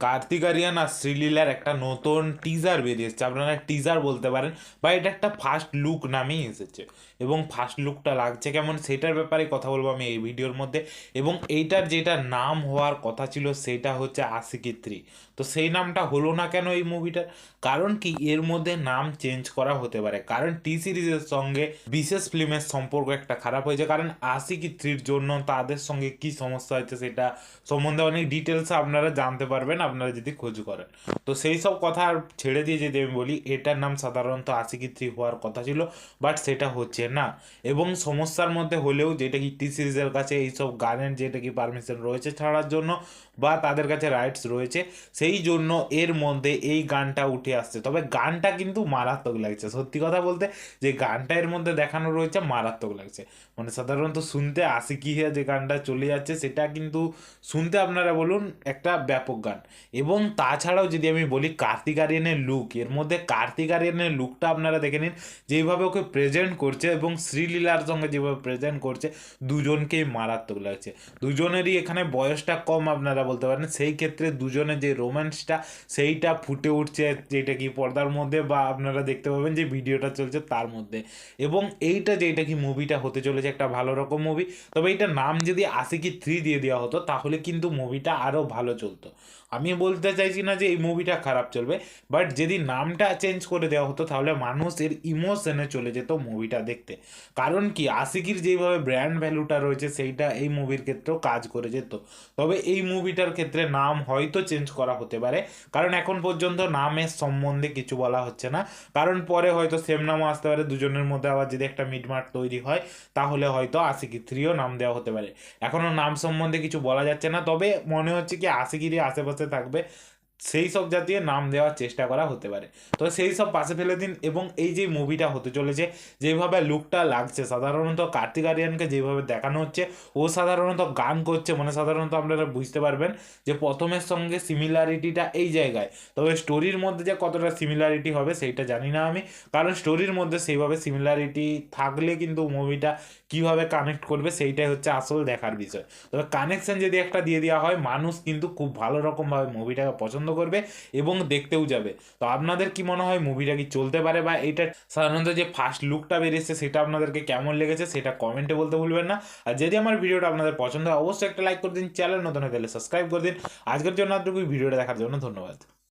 কার্তিক আরিয়ান আর শ্রীলীলার একটা নতুন টিজার বেরিয়েছে, আপনারা টিজার বলতে পারেন, বা এটা একটা ফার্স্ট লুক নামেই এসেছে। এবং ফার্স্ট লুকটা লাগছে কেমন সেটার ব্যাপারে কথা বলবো আমি এই ভিডিওর মধ্যে। এবং এইটার যেটা নাম হওয়ার কথা ছিল সেটা হচ্ছে আশিকি 3। তো সেই নামটা হলো না কেন এই মুভিটার? কারণ কি এর মধ্যে নাম চেঞ্জ করা হতে পারে, কারণ টি সিরিজের সঙ্গে বিশেষ ফিল্মের সম্পর্ক একটা খারাপ হয়েছে। কারণ আশিকি 3-র জন্য তাদের সঙ্গে কি সমস্যা হয়েছে সেটা সম্বন্ধে অনেক ডিটেলস আপনারা জানতে পারবেন আপনারা যদি খোঁজ করেন। তো সেই সব কথা আর ছেড়ে দিয়ে যদি আমি বলি, এটার নাম সাধারণত আশিকি 3 হওয়ার কথা ছিল, বাট সেটা হচ্ছে না। এবং সমস্যার মধ্যে হলেও যেটা কি টি সিরিজের কাছে এইসব গানের যেটা কি পারমিশন রয়েছে ছাড়ার জন্য, বা তাদের কাছে রাইটস রয়েছে, সেই জন্য এর মধ্যে এই গানটা উঠে আসছে। তবে গানটা কিন্তু মারাত্মক লাগছে, সত্যি কথা বলতে যে গানটা এর মধ্যে দেখানো রয়েছে মারাত্মক লাগছে। মানে সাধারণত শুনতে আশিকি হয়ে যে গানটা চলে যাচ্ছে সেটা কিন্তু শুনতে আপনারা বলুন একটা ব্যাপক গান। এবং তাছাড়াও যদি আমি বলি কার্তিক আরিয়ানের লুক, এর মধ্যে কার্তিক আরিয়ানের লুকটা আপনারা দেখে নিন, যেইভাবে ওকে প্রেজেন্ট করছে এবং শ্রীলীলার সঙ্গে যেভাবে প্রেজেন্ট করছে, দুজনকেই মারাত্মক লাগছে। দুজনেরই এখানে বয়সটা কম আপনারা বলতে পারেন, সেই ক্ষেত্রে দুজনের যে রোম্যান্সটা সেইটা ফুটে উঠছে যেটা কি পর্দার মধ্যে, বা আপনারা দেখতে পাবেন যে ভিডিওটা চলছে তার মধ্যে। এবং এইটা যেটা কি মুভিটা হতে চলেছে একটা ভালো রকম মুভি। তবে এইটার নাম যদি আশিকি 3 দিয়ে দেওয়া হতো তাহলে কিন্তু মুভিটা আরও ভালো চলতো। আমি বলতে চাইছি না যে এই মুভিটা খারাপ চলবে, বাট যদি নামটা চেঞ্জ করে দেওয়া হতো তাহলে মানুষ এর ইমোশনে চলে যেত মুভিটা দেখতে। কারণ কি আশিকির যেভাবে ব্র্যান্ড ভ্যালুটা রয়েছে সেইটা এই মুভির ক্ষেত্রেও কাজ করে যেত। তবে এই মুভিটার ক্ষেত্রে নাম হয়তো চেঞ্জ করা হতে পারে, কারণ এখন পর্যন্ত নামের সম্বন্ধে কিছু বলা হচ্ছে না। কারণ পরে হয়তো সেম নামও আসতে পারে, দুজনের মধ্যে আবার যদি একটা মিটমাট তৈরি হয় তাহলে হয়তো আশিকি 3ও নাম দেওয়া হতে পারে। এখনও নাম সম্বন্ধে কিছু বলা যাচ্ছে না, তবে মনে হচ্ছে কি আশিকিরই আশেপাশে থাকবে সেই সব জাতীয় নাম দেওয়ার চেষ্টা করা হতে পারে। তো সেই সব পাশে ফেলে দিন। এবং এই যে মুভিটা হতে চলেছে, যেভাবে লুকটা লাগছে, সাধারণত কার্তিক আরিয়ানকে যেভাবে দেখানো হচ্ছে, ও সাধারণত গান করছে, মানে সাধারণত আপনারা বুঝতে পারবেন যে প্রথমের সঙ্গে সিমিলারিটিটা এই জায়গায়। তবে স্টোরির মধ্যে যে কতটা সিমিলারিটি হবে সেইটা জানি না আমি, কারণ স্টোরির মধ্যে সেইভাবে সিমিলারিটি থাকলে কিন্তু মুভিটা কীভাবে কানেক্ট করবে সেইটাই হচ্ছে আসল দেখার বিষয়। তবে কানেকশন যদি একটা দিয়ে দেওয়া হয়, মানুষ কিন্তু খুব ভালো রকমভাবে মুভিটাকে পছন্দ করবে এবং দেখতেও যাবে। তো আপনাদের কি মনে হয় মুভিটা কি চলতে পারে, বা এটা সাধারণত যে ফার্স্ট লুকটা বেরিয়েছে সেটা আপনাদেরকে কেমন লেগেছে সেটা কমেন্টে বলতে ভুলবেন না। আর যদি আমার ভিডিওটা আপনাদের পছন্দ হয় অবশ্যই একটা লাইক করে দিন, চ্যানেল নতুন হয়ে গেলে সাবস্ক্রাইব করে দিন। আজকের জন্য আপনাদের ভিডিওটা দেখার জন্য ধন্যবাদ।